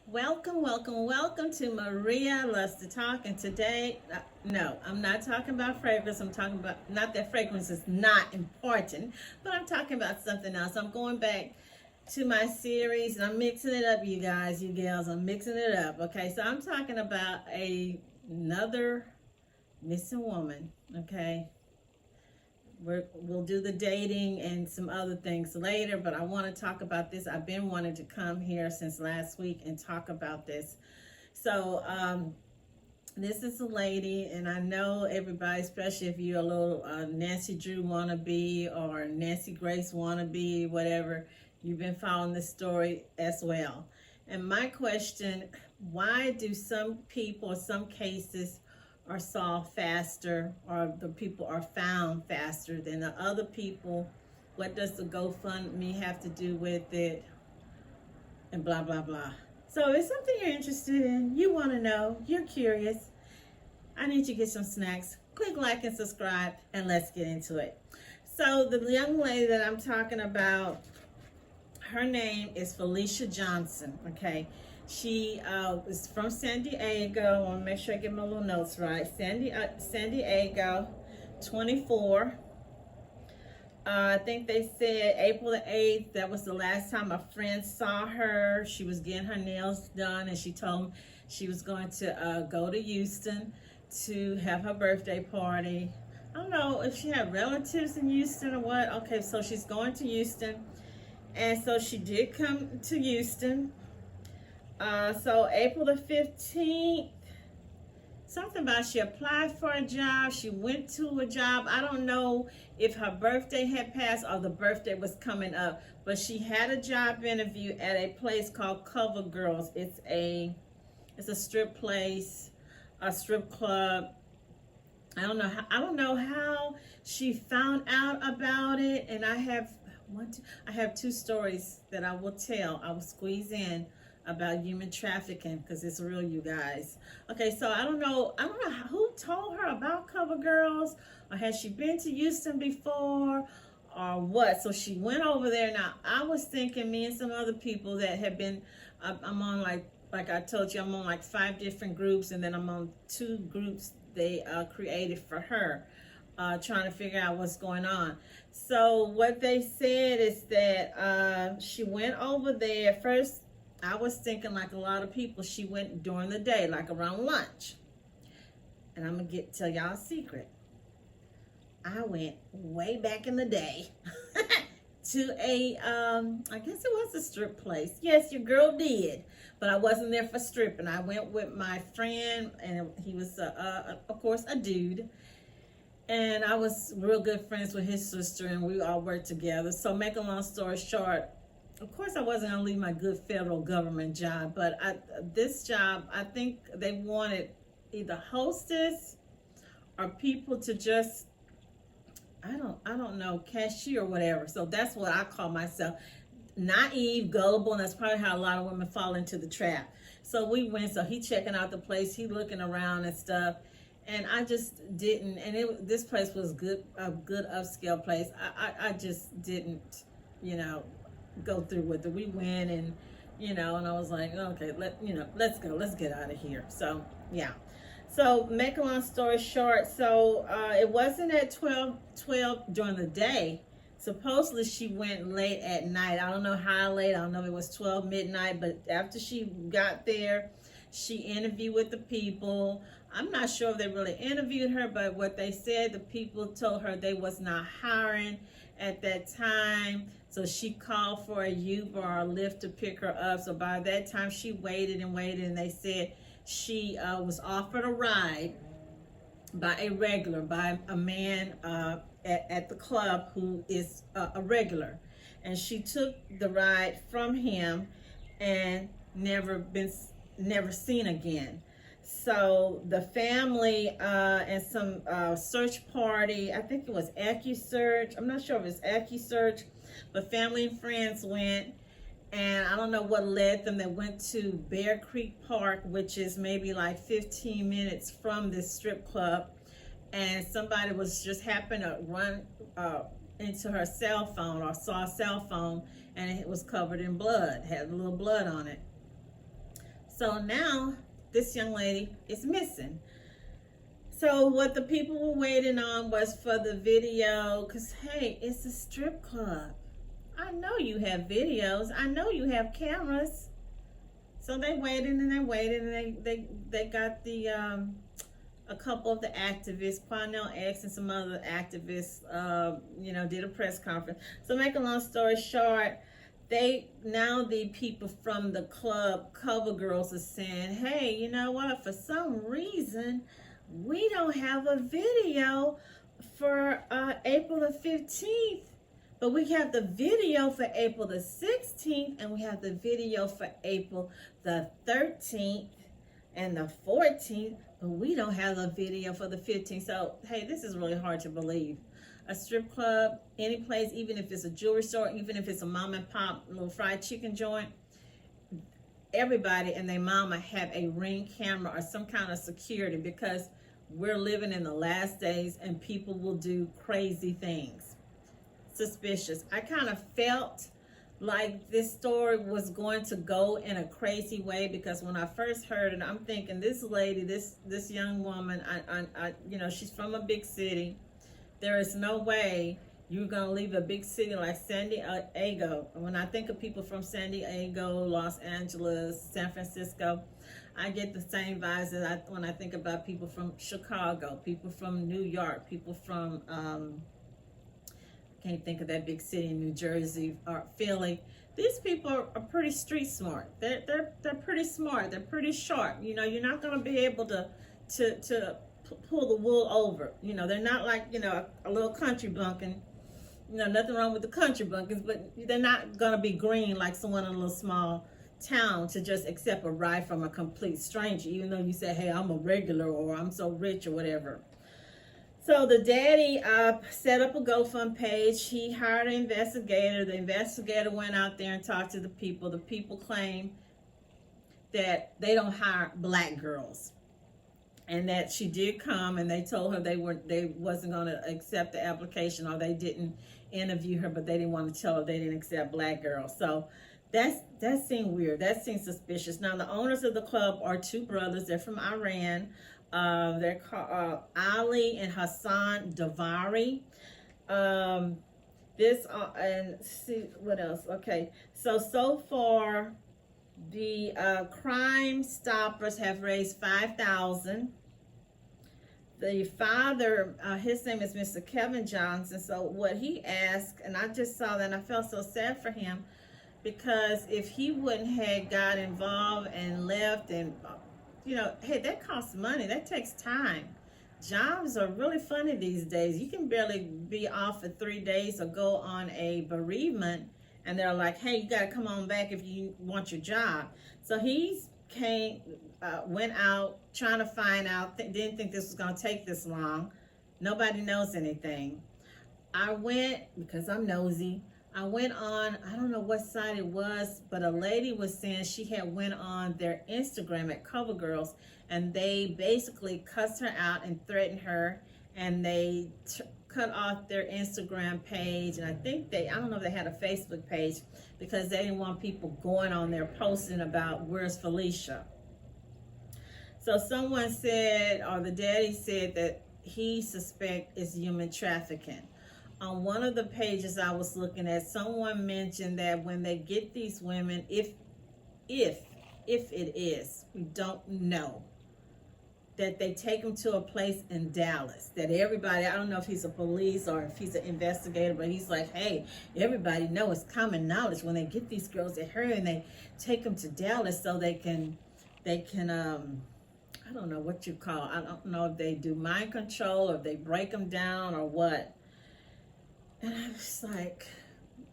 Welcome to Maria Loves to Talk. And today, no, I'm not talking about fragrance. I'm talking about, not that fragrance is not important, but I'm talking about something else. I'm going back to my series and I'm mixing it up, you guys, you gals. I'm mixing it up. Okay, so I'm talking about another missing woman. Okay, we'll do the dating and some other things later, but I want to talk about this. I've been wanting to come here since last week and talk about this. So this is a lady, and I know everybody, especially if you're a little Nancy Drew wannabe or Nancy Grace wannabe, whatever, you've been following this story as well. And my question, why do some people, some cases, are solved faster, or the people are found faster than the other people? What does the GoFundMe have to do with it? And blah, blah, blah. So it's something you're interested in, you want to know, you're curious, I need you to get some snacks. Click like and subscribe, and let's get into it. So the young lady that I'm talking about, her name is Felicia Johnson, okay? She is from San Diego. I want to make sure I get my little notes right. San Diego, 24. I think they said April the 8th. That was the last time a friend saw her. She was getting her nails done, and she told me she was going to go to Houston to have her birthday party. I don't know if she had relatives in Houston or what. Okay, so she's going to Houston. And so she did come to Houston. So April the 15th, something about she applied for a job. She went to a job. I don't know if her birthday had passed or the birthday was coming up, but she had a job interview at a place called Cover Girls. It's a strip place, a strip club. I don't know how she found out about it, and I have two stories that I will tell. I will squeeze in about human trafficking because it's real, you guys. Okay, so I don't know who told her about Cover Girls, or has she been to Houston before, or what. So she went over there. Now I was thinking, me and some other people that have been, I'm on like I told you, I'm on like 5 different groups, and then I'm on 2 groups they created for her, trying to figure out what's going on. So what they said is that she went over there. First, I was thinking, like a lot of people, she went during the day, like around lunch. And I'm gonna tell y'all a secret. I went way back in the day to I guess it was a strip place. Yes, your girl did, but I wasn't there for stripping. I went with my friend, and he was, of course, a dude. And I was real good friends with his sister, and we all worked together. So make a long story short, of course I wasn't gonna leave my good federal government job, but this job, I think they wanted either hostess or people to just, I don't know, cashier or whatever. So that's what I call myself. Naive, gullible, and that's probably how a lot of women fall into the trap. So we went, so he checking out the place, he looking around and stuff. And I just didn't, and this place was a good upscale place. I just didn't, go through with it. We went, and and I was like, okay, let's go, let's get out of here. So yeah. So make a long story short, so it wasn't at 12 during the day. Supposedly she went late at night. I don't know how late. I don't know if it was 12 midnight, but after she got there, she interviewed with the people. I'm not sure if they really interviewed her, but what they said, the people told her they was not hiring at that time. So she called for a Uber or a Lyft to pick her up. So by that time she waited, and they said she was offered a ride by a man at the club who is a regular. And she took the ride from him and never seen again. So the family and some search party, I think it was AccuSearch, I'm not sure if it's AccuSearch, but family and friends went, and I don't know what led them. They went to Bear Creek Park, which is maybe like 15 minutes from this strip club, and somebody was just happened to run into her cell phone, or saw a cell phone, and it was covered in blood, had a little blood on it. So now this young lady is missing. So what the people were waiting on was for the video, because hey, it's a strip club. I know you have videos. I know you have cameras. So they waited and they waited, and they got the a couple of the activists, Quanell X and some other activists, did a press conference. So make a long story short, the people from the club cover girls are saying, hey, you know what? For some reason, we don't have a video for April the 15th. But we have the video for April the 16th, and we have the video for April the 13th and the 14th, but we don't have a video for the 15th. So, hey, this is really hard to believe. A strip club, any place, even if it's a jewelry store, even if it's a mom and pop little fried chicken joint, everybody and their mama have a Ring camera or some kind of security, because we're living in the last days and people will do crazy things. Suspicious. I kind of felt like this story was going to go in a crazy way, because when I first heard it, I'm thinking this lady, this young woman, she's from a big city. There is no way you're gonna leave a big city like San Diego. And when I think of people from San Diego, Los Angeles, San Francisco, I get the same vibes as when I think about people from Chicago, people from New York, people from can't think of that big city in New Jersey or Philly. These people are pretty street smart. They're pretty smart. They're pretty sharp. You're not going to be able to pull the wool over. They're not like a little country bumpkin. Nothing wrong with the country bumpkins, but they're not going to be green like someone in a little small town to just accept a ride from a complete stranger, even though you say, hey, I'm a regular, or I'm so rich, or whatever. So the daddy set up a GoFundMe page. He hired an investigator. The investigator went out there and talked to the people. The people claim that they don't hire black girls, and that she did come, and they told her they wasn't going to accept the application, or they didn't interview her, but they didn't want to tell her they didn't accept black girls. So that seemed weird. That seemed suspicious. Now the owners of the club are two brothers. They're from Iran. They're called Ali and Hassan Davari. And see what else. Okay, so far the Crime Stoppers have raised $5,000. The father, his name is Mr. Kevin Johnson. So what he asked, and I just saw that and I felt so sad for him, because if he wouldn't have got involved and left, and hey, that costs money. That takes time. Jobs are really funny these days. You can barely be off for 3 days or go on a bereavement, and they're like, hey, you got to come on back if you want your job. So he went out trying to find out, didn't think this was going to take this long. Nobody knows anything. I went, because I'm nosy, I went on, I don't know what site it was, but a lady was saying she had went on their Instagram at CoverGirls, and they basically cussed her out and threatened her, and they cut off their Instagram page, and I don't know if they had a Facebook page, because they didn't want people going on there posting about where's Felicia. So someone said, or the daddy said, that he suspects it's human trafficking. On one of the pages I was looking at, someone mentioned that when they get these women, if it is, we don't know, that they take them to a place in Dallas, that everybody, I don't know if he's a police or if he's an investigator, but he's like, hey, everybody know, it's common knowledge, when they get these girls, they hurry and they take them to Dallas so they can I don't know what you call, I don't know if they do mind control or if they break them down or what. And I was like,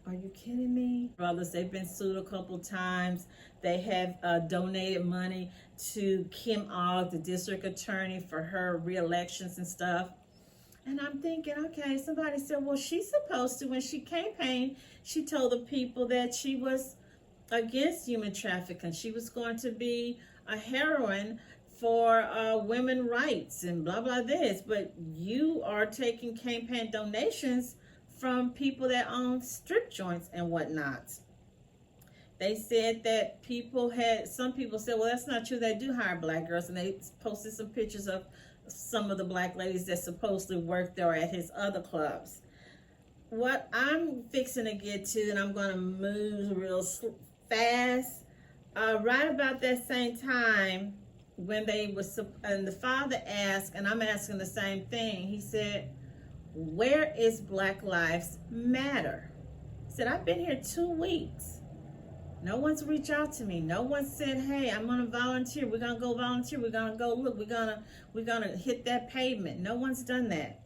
are you kidding me? Brothers, they've been sued a couple times. They have donated money to Kim Ogg, the district attorney, for her re-elections and stuff. And I'm thinking, okay, somebody said, well, she's supposed to, when she campaigned, she told the people that she was against human trafficking. She was going to be a heroine for women's rights and blah, blah, this. But you are taking campaign donations from people that own strip joints and whatnot. They said that some people said, well, that's not true. They do hire black girls, and they posted some pictures of some of the black ladies that supposedly work there at his other clubs. What I'm fixing to get to, and I'm going to move real fast, right about that same time when and the father asked, and I'm asking the same thing, he said, where is Black Lives Matter? He said, I've been here 2 weeks. No one's reached out to me. No one said, hey, I'm going to volunteer. We're going to go volunteer. We're going to go look. We're going to hit that pavement. No one's done that.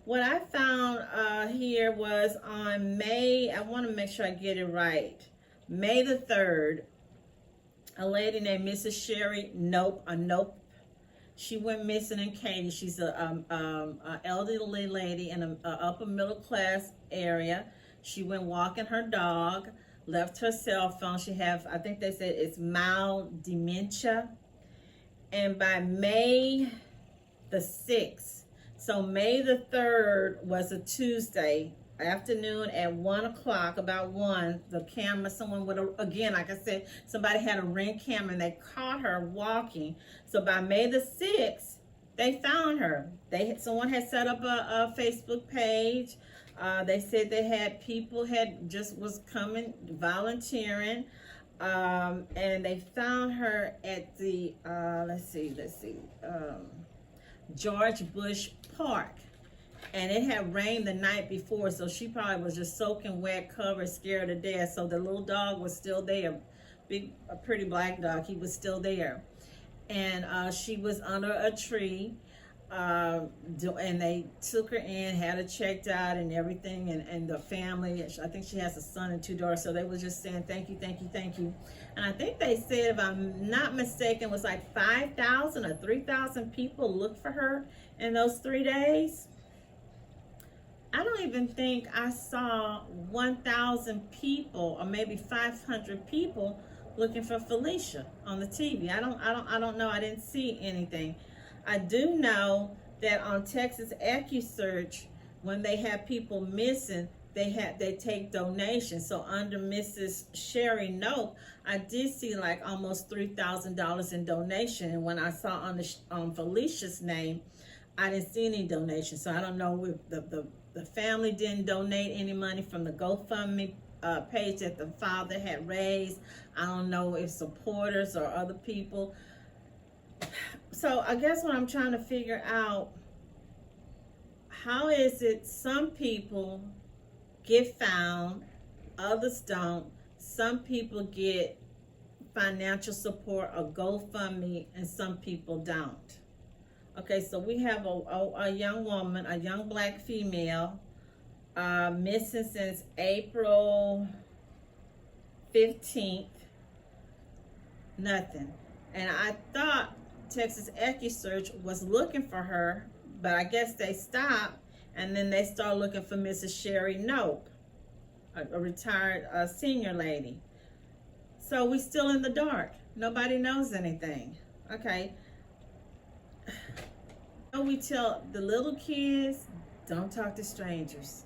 What I found here was on May, I want to make sure I get it right, May the 3rd, a lady named Mrs. Sherry Noppe, she went missing in Katy. She's a elderly lady in an upper middle class area. She went walking her dog, left her cell phone. She have, I think they said it's mild dementia. And by May the 6th, so May the 3rd was a Tuesday afternoon at 1 o'clock, about 1, the camera, someone would, again, like I said, somebody had a Ring camera and they caught her walking. So by May the 6th, they found her. Someone had set up a Facebook page. They said they had people was coming, volunteering. And they found her at the, George Bush Park, and it had rained the night before, so she probably was just soaking wet, covered, scared to death. So the little dog was still there, a pretty black dog. He was still there, and she was under a tree, and they took her in, had her checked out and everything, and the family, I think she has a son and 2 daughters, so they were just saying thank you, thank you, thank you. And I think they said, if I'm not mistaken, it was like 5,000 or 3,000 people looked for her in those 3 days. I don't even think I saw 1,000 people or maybe 500 people looking for Felicia on the TV. I don't know. I didn't see anything. I do know that on Texas EquiSearch, when they have people missing, they take donations. So under Mrs. Sherry Noppe, I did see like almost $3,000 in donation. And when I saw on Felicia's name, I didn't see any donations. So I don't know if the family didn't donate any money from the GoFundMe page that the father had raised. I don't know if supporters or other people. So I guess what I'm trying to figure out, how is it some people get found, others don't? Some people get financial support or GoFundMe, and some people don't. Okay, so we have a young woman, a young black female, missing since April 15th. Nothing. And I thought Texas EquiSearch was looking for her, but I guess they stopped, and then they started looking for Mrs. Sherry Noppe, a retired senior lady. So we're still in the dark. Nobody knows anything. Okay. We tell the little kids, don't talk to strangers.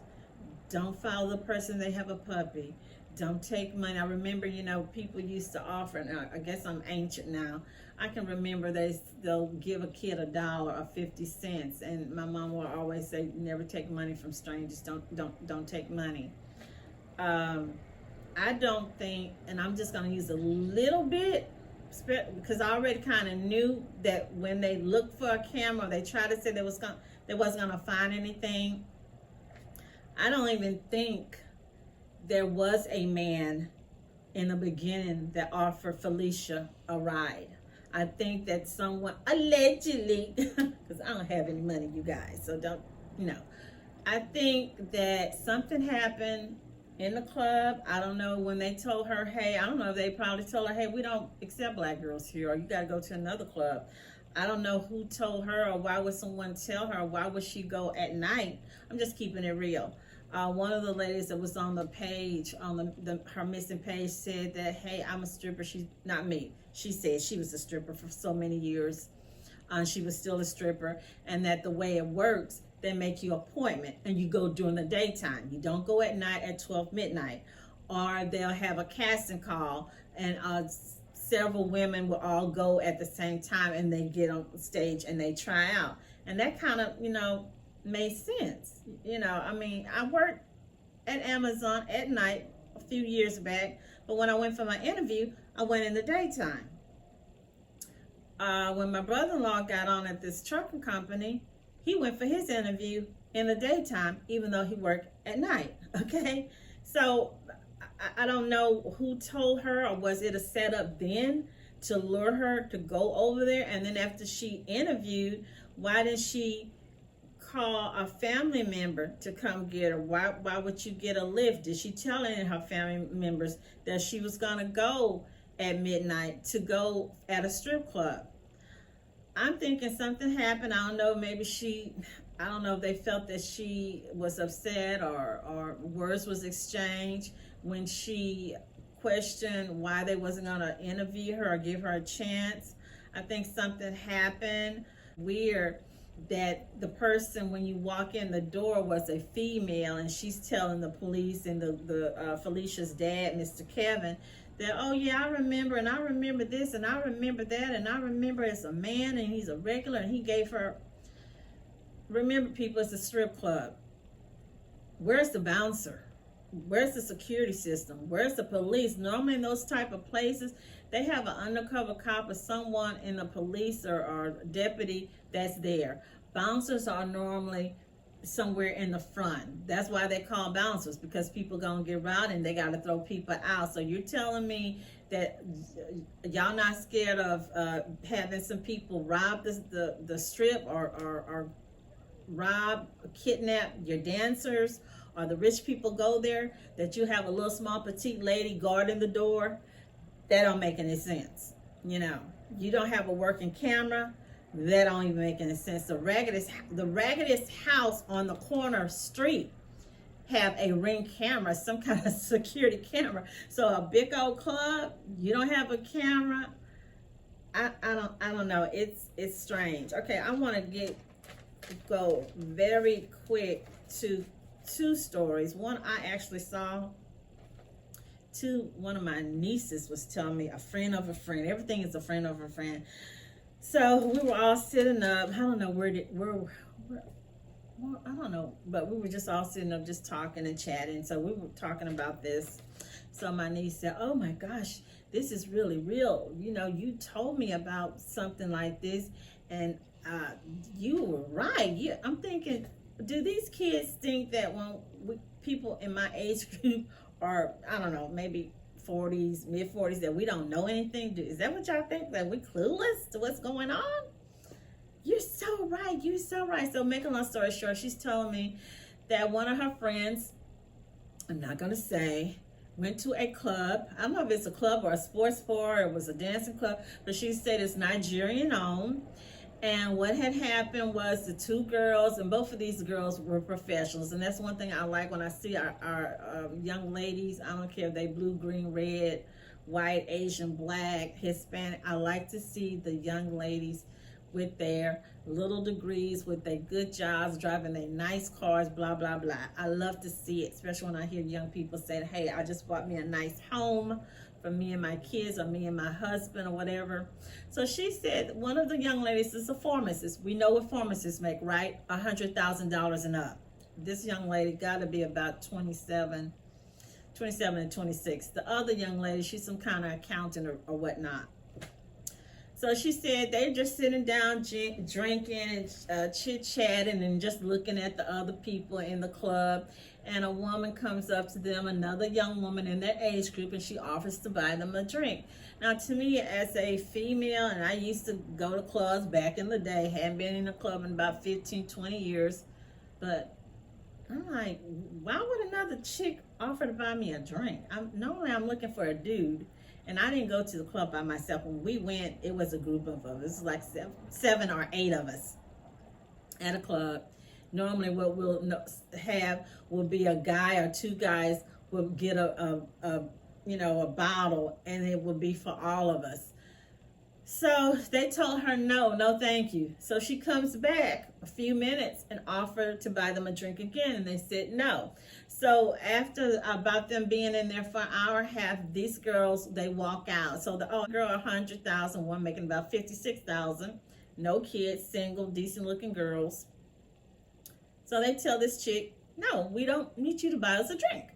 Don't follow the person they have a puppy. Don't take money. I remember, people used to offer, and I guess I'm ancient now. I can remember they'll give a kid $1 or 50 cents, and my mom will always say, never take money from strangers. Don't take money. I don't think, and I'm just going to use a little bit, because I already kind of knew that when they looked for a camera, they tried to say they wasn't going to find anything. I don't even think there was a man in the beginning that offered Felicia a ride. I think that someone, allegedly, because I don't have any money, you guys, so don't, I think that something happened in the club. I don't know when they told her, hey, I don't know if they probably told her, hey, we don't accept black girls here, or you got to go to another club. I don't know who told her, or why would someone tell her, why would she go at night? I'm just keeping it real. One of the ladies that was on the page, on her missing page, said that, hey, I'm a stripper. She's not me. She said she was a stripper for so many years. She was still a stripper, and that the way it works, they make you an appointment and you go during the daytime. You don't go at night at 12 midnight. or they'll have a casting call, and several women will all go at the same time, and they get on stage and they try out. And that kind of, made sense. I mean, I worked at Amazon at night a few years back, but when I went for my interview, I went in the daytime. When my brother-in-law got on at this trucking company, he went for his interview in the daytime, even though he worked at night. Okay, so I don't know who told her, or was it a setup then to lure her to go over there? And then after she interviewed, why didn't she call a family member to come get her? Why would you get a lift? Did she tell any of her family members that she was gonna go at midnight to go at a strip club? I'm thinking something happened. I don't know, maybe I don't know if they felt that she was upset, or words was exchanged when she questioned why they wasn't gonna interview her or give her a chance. I think something happened weird, that the person, when you walk in the door, was a female, and she's telling the police and the Felicia's dad, Mr. Kevin, that, oh yeah, I remember, and I remember this, and I remember that, and I remember it's a man, and he's a regular, and he gave her. Remember, people, it's a strip club. Where's the bouncer? Where's the security system? Where's the police? Normally in those type of places, they have an undercover cop or someone in the police or deputy that's there. Bouncers are normally somewhere in the front. That's why they call bouncers, because people gonna get rowdy and they gotta throw people out. So you're telling me that y'all not scared of having some people rob the strip, or rob, kidnap your dancers, or the rich people go there, that you have a little small petite lady guarding the door? That don't make any sense. You don't have a working camera. That don't even make any sense. The raggedest house on the corner street have a Ring camera, some kind of security camera. So a big old club, you don't have a camera. I don't know. It's strange. Okay, I want to go very quick to two stories. One I actually saw. One of my nieces was telling me, a friend of a friend. Everything is a friend of a friend. So we were all sitting up. I don't know I don't know, but we were just all sitting up, just talking and chatting. So we were talking about this. So my niece said, "Oh my gosh, this is really real. You told me about something like this, and you were right." I'm thinking, do these kids think that when people in my age group are, I don't know, maybe 40s, mid-40s, that we don't know anything? Is that what y'all think, that we clueless to what's going on? You're so right. You're so right. So making a long story short, she's telling me that one of her friends, I'm not going to say, went to a club. I don't know if it's a club or a sports bar, or it was a dancing club, but she said it's Nigerian owned. And what had happened was the two girls, and both of these girls were professionals. And that's one thing I like when I see our young ladies. I don't care if they blue, green, red, white, Asian, black, Hispanic. I like to see the young ladies with their little degrees, with their good jobs, driving their nice cars, blah, blah, blah. I love to see it, especially when I hear young people say, "Hey, I just bought me a nice home for me and my kids, or me and my husband," or whatever. So she said one of the young ladies is a pharmacist. We know what pharmacists make, right? $100,000 and up. This young lady got to be about 27 and 26. The other young lady, she's some kind of accountant or whatnot. So she said they're just sitting down drinking and chit-chatting and just looking at the other people in the club. And a woman comes up to them, another young woman in their age group, and she offers to buy them a drink. Now, to me, as a female, and I used to go to clubs back in the day, hadn't been in a club in about 15, 20 years, but I'm like, why would another chick offer to buy me a drink? Normally I'm looking for a dude. And I didn't go to the club by myself. When we went, it was a group of us. It was like 7 or 8 of us at a club. Normally what we'll have will be a guy or 2 guys will get a bottle, and it will be for all of us. So they told her, no, thank you. So she comes back a few minutes and offered to buy them a drink again, and they said no. So after about them being in there for an hour and a half, these girls, they walk out. So the girl 100,000, one making about 56,000, no kids, single, decent looking girls. So they tell this chick, no, we don't need you to buy us a drink.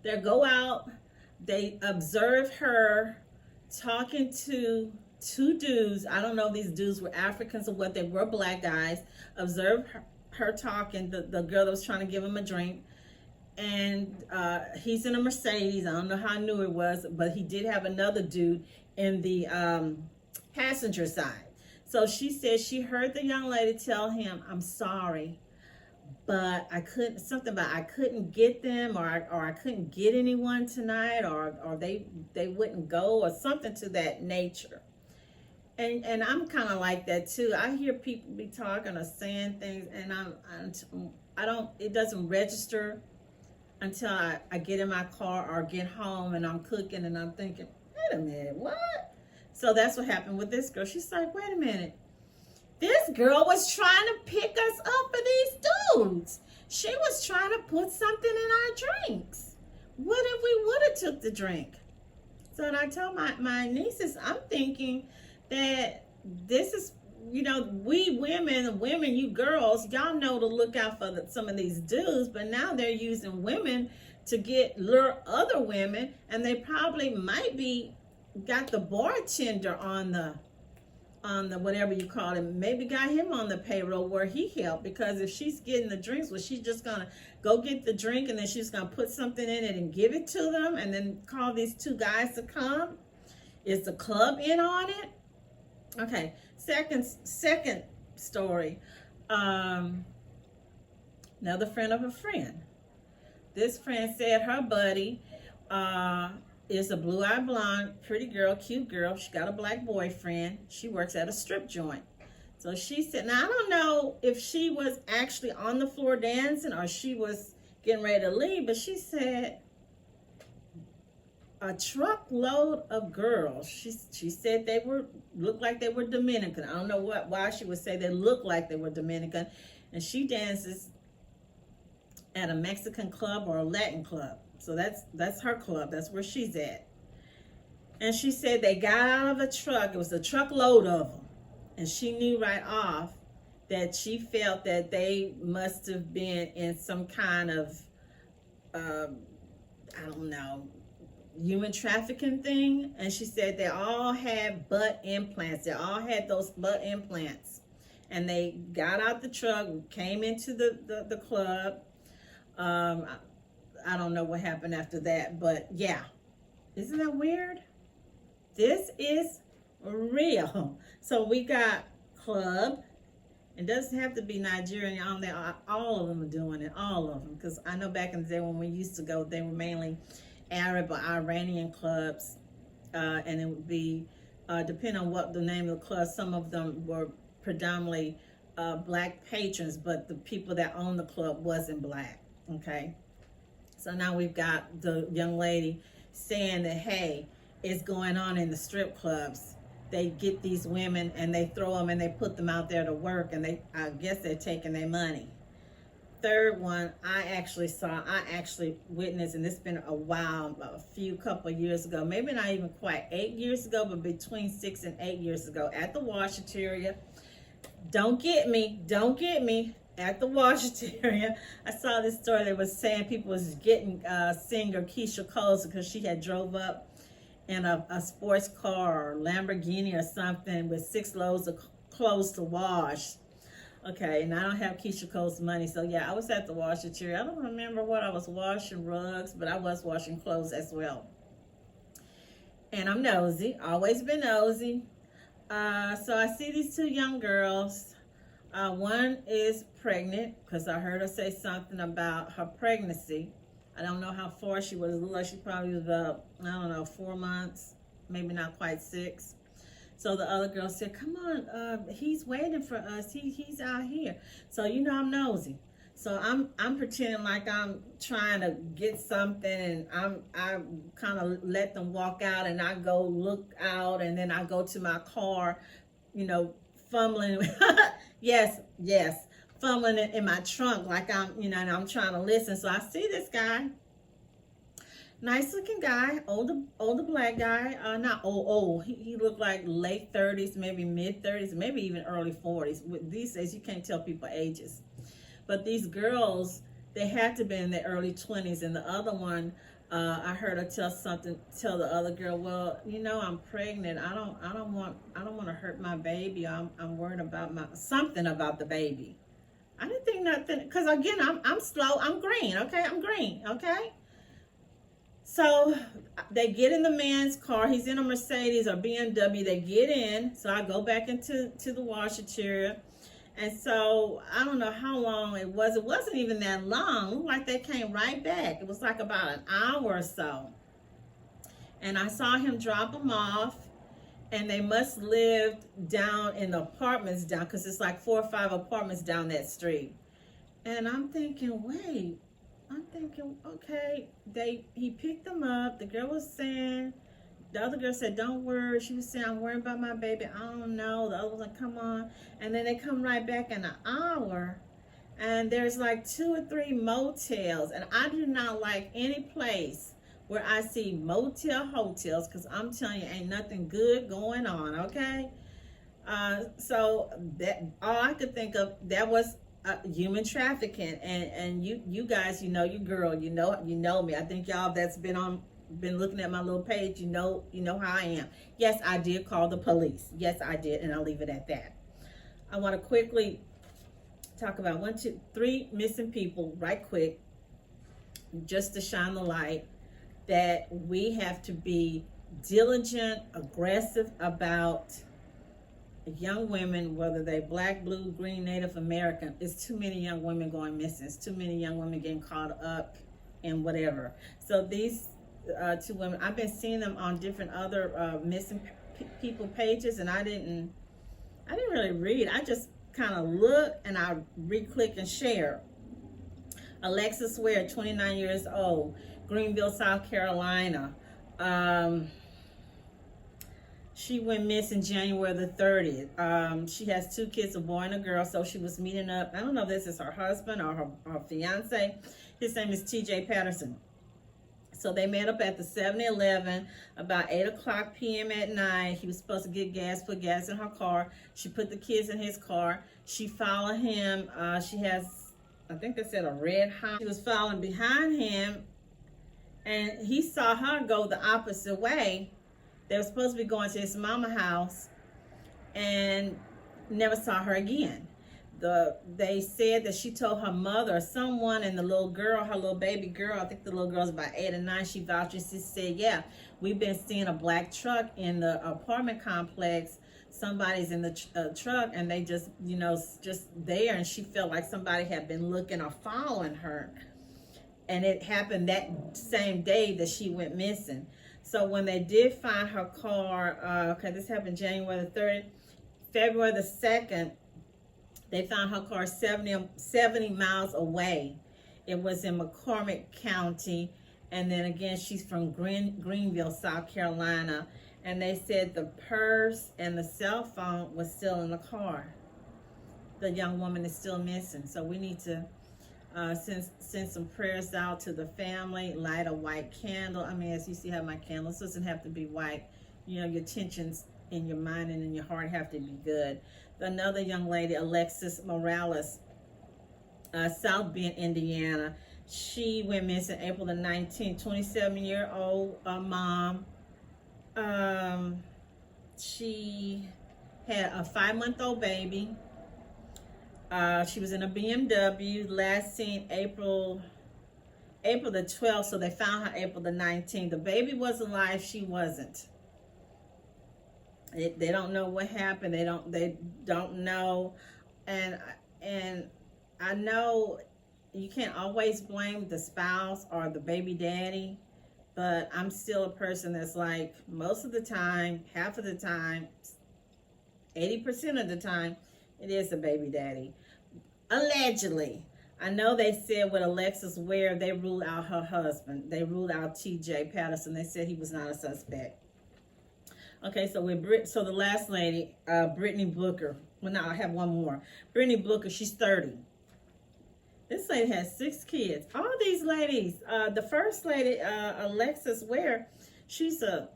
They go out, they observe her talking to two dudes. I don't know if these dudes were Africans or what, they were black guys. Observe her talking, the girl that was trying to give him a drink. And he's in a Mercedes. I don't know how new it was, but he did have another dude in the passenger side. So she said she heard the young lady tell him, I'm sorry, but I couldn't get them, or I couldn't get anyone tonight, or they wouldn't go, or something to that nature. And I'm kind of like that too. I hear people be talking or saying things, and I don't, it doesn't register until I get in my car or get home and I'm cooking and I'm thinking, wait a minute, what? So that's what happened with this girl. She's like, wait a minute. This girl was trying to pick us up for these dudes. She was trying to put something in our drinks. What if we would have took the drink? So I told my nieces, I'm thinking that this is, you know, we women, you girls, y'all know to look out for some of these dudes, but now they're using women to lure other women, and they probably might be got the bartender on the whatever you call it, maybe got him on the payroll where he helped, because if she's getting the drinks, well, she's just gonna go get the drink and then she's gonna put something in it and give it to them and then call these two guys to come. Is the club in on it? Okay, second story. Another friend of a friend. This friend said her buddy is a blue-eyed blonde, pretty girl, cute girl. She got a black boyfriend. She works at a strip joint. So she said, now I don't know if she was actually on the floor dancing or she was getting ready to leave, but she said a truckload of girls. She said they looked like they were Dominican. I don't know why she would say they looked like they were Dominican. And she dances at a Mexican club or a Latin club. So that's her club. That's where she's at. And she said they got out of the truck. It was a truckload of them. And she knew right off that she felt that they must have been in some kind of, I don't know, human trafficking thing. And she said they all had butt implants. They all had those butt implants. And they got out the truck, came into the club. I don't know what happened after that, but yeah. Isn't that weird? This is real. So we got club. It doesn't have to be Nigerian on there. All of them are doing it. All of them. Because I know back in the day when we used to go, they were mainly Arab or Iranian clubs. And it would be, depending on what the name of the club, some of them were predominantly black patrons, but the people that owned the club wasn't black. Okay. So now we've got the young lady saying that, hey, it's going on in the strip clubs. They get these women and they throw them and they put them out there to work, and I guess they're taking their money. Third one, I actually witnessed, and this has been a while, couple years ago, maybe not even quite 8 years ago, but between 6 and 8 years ago at the Washington. Don't get me. At the Washington, I saw this story that was saying people was getting singer Keisha Cole because she had drove up in a sports car or Lamborghini or something with 6 loads of clothes to wash. Okay, and I don't have Keisha Cole's money, so yeah, I was at the Washington. I don't remember what I was washing, rugs, but I was washing clothes as well. And I'm nosy, always been nosy. So I see these two young girls. One is pregnant, because I heard her say something about her pregnancy. I don't know how far she was. It looked like she probably was about, 4 months, maybe not quite 6. So the other girl said, come on, he's waiting for us. He's out here. So, I'm nosy. So I'm pretending like I'm trying to get something, and I kind of let them walk out, and I go look out, and then I go to my car, fumbling. Yes, fumbling in my trunk like and I'm trying to listen. So I see this guy, nice looking guy, older black guy, not old. He looked like late 30s, maybe mid 30s, maybe even early 40s. These days you can't tell people ages. But these girls, they had to be in their early 20s, and the other one, I heard her tell the other girl, well, I'm pregnant. I don't want to hurt my baby. I'm worried about something about the baby. I didn't think nothing, because again, I'm slow. I'm green. Okay, I'm green. Okay. So they get in the man's car. He's in a Mercedes or BMW. They get in. So I go back into the washer chair. And so I don't know how long it was. It wasn't even that long. It looked like they came right back. It was like about an hour or so. And I saw him drop them off. And they must live down in the apartments down, because it's like 4 or 5 apartments down that street. And I'm thinking, okay, he picked them up. The other girl said, don't worry. She was saying, I'm worried about my baby. I don't know. The other was like, come on. And then they come right back in an hour. And there's like 2 or 3 motels. And I do not like any place where I see hotels, because I'm telling you, ain't nothing good going on, okay? So that all I could think of, that was human trafficking. And you guys, you girl, you know me. I think y'all that's been looking at my little page, you know how I am. Yes, I did call the police. Yes, I did, and I'll leave it at that. I want to quickly talk about 1, 2, 3 missing people right quick, just to shine the light that we have to be diligent, aggressive about young women, whether they black, blue, green, Native American. It's too many young women going missing. It's too many young women getting caught up in whatever. So these 2 women, I've been seeing them on different other missing people pages, and I didn't really read. I just kind of look and I re-click and share. Alexis Ware, 29 years old, Greenville, South Carolina. She went missing January the 30th. She has 2 kids, a boy and a girl, so she was meeting up. I don't know if this is her husband or her fiance. His name is TJ Patterson. So they met up at the 7-Eleven about 8 o'clock p.m. at night. He was supposed to get gas, put gas in her car. She put the kids in his car. She followed him. She has, I think they said, a red Honda. She was following behind him, and he saw her go the opposite way. They were supposed to be going to his mama's house, and never saw her again. They said that she told her mother or someone, and the little girl, her little baby girl, I think the little girl's about 8 or 9, she vouched. She said, yeah, we've been seeing a black truck in the apartment complex. Somebody's in the truck, and they just there, and she felt like somebody had been looking or following her. And it happened that same day that she went missing. So when they did find her car, this happened January the 3rd, February the 2nd, they found her car 70 miles away. It was in McCormick County. And then again, she's from Greenville, South Carolina. And they said the purse and the cell phone was still in the car. The young woman is still missing. So we need to send some prayers out to the family, light a white candle. I mean, as you see how my candles doesn't have to be white. Your tensions in your mind and in your heart have to be good. Another young lady, Alexis Morales, South Bend, Indiana. She went missing April the 19th, 27-year-old mom. She had a 5-month-old baby. She was in a BMW, last seen April the 12th, so they found her April the 19th. The baby was alive, she wasn't. They don't know what happened. They don't know, and I know you can't always blame the spouse or the baby daddy, but I'm still a person that's like, most of the time, half of the time, 80% of the time, it is the baby daddy. Allegedly. I know they said with Alexis Ware, they ruled out her husband. They ruled out TJ Patterson. They said he was not a suspect. Okay, so the last lady, Brittany Booker. Well, now I have one more. Brittany Booker, she's 30. This lady has 6 kids. All these ladies, the first lady, Alexis Ware, she's a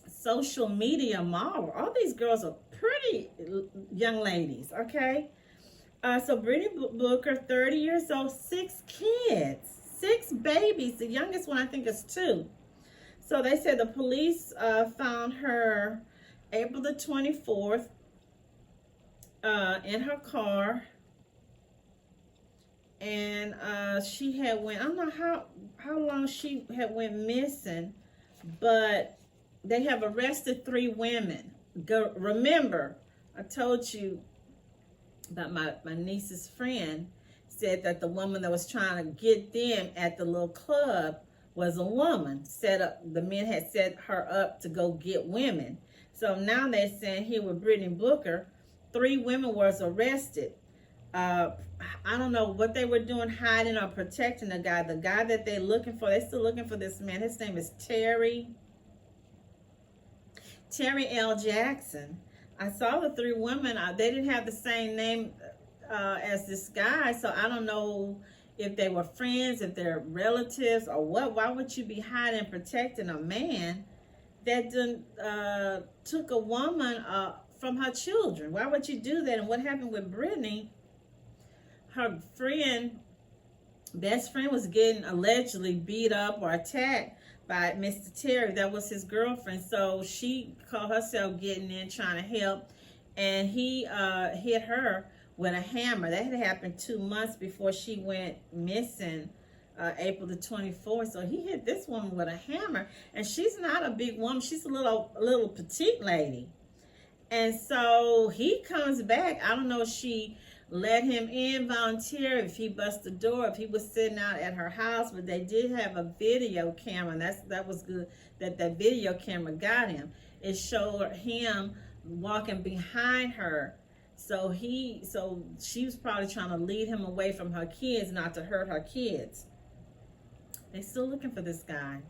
social media model. All these girls are pretty young ladies, okay? So Brittany Booker, 30 years old, 6 kids, 6 babies. The youngest one I think is 2. So they said the police found her April the 24th in her car. And she had went, I don't know how long she had went missing, but they have arrested 3 women. Remember, I told you about my niece's friend said that the woman that was trying to get them at the little club was a woman. The men had set her up to go get women. So now they're saying here with Brittany Booker, 3 women was arrested. I don't know what they were doing, hiding or protecting the guy. The guy that they're looking for, they're still looking for this man. His name is Terry L. Jackson. I saw the 3 women. They didn't have the same name as this guy, so I don't know if they were friends, if they're relatives, or what. Why would you be hiding and protecting a man that took a woman from her children? Why would you do that? And what happened with Brittany? Her best friend was getting allegedly beat up or attacked by Mr. Terry. That was his girlfriend. So she called herself getting in, trying to help. And he hit her with a hammer. That had happened 2 months before she went missing, April the 24th. So he hit this woman with a hammer. And she's not a big woman. She's a little petite lady. And so he comes back. I don't know if she let him in voluntarily, if he bust the door, if he was sitting out at her house, but they did have a video camera, and that was good that video camera got him. It showed him walking behind her. So she was probably trying to lead him away from her kids, not to hurt her kids. They're still looking for this guy.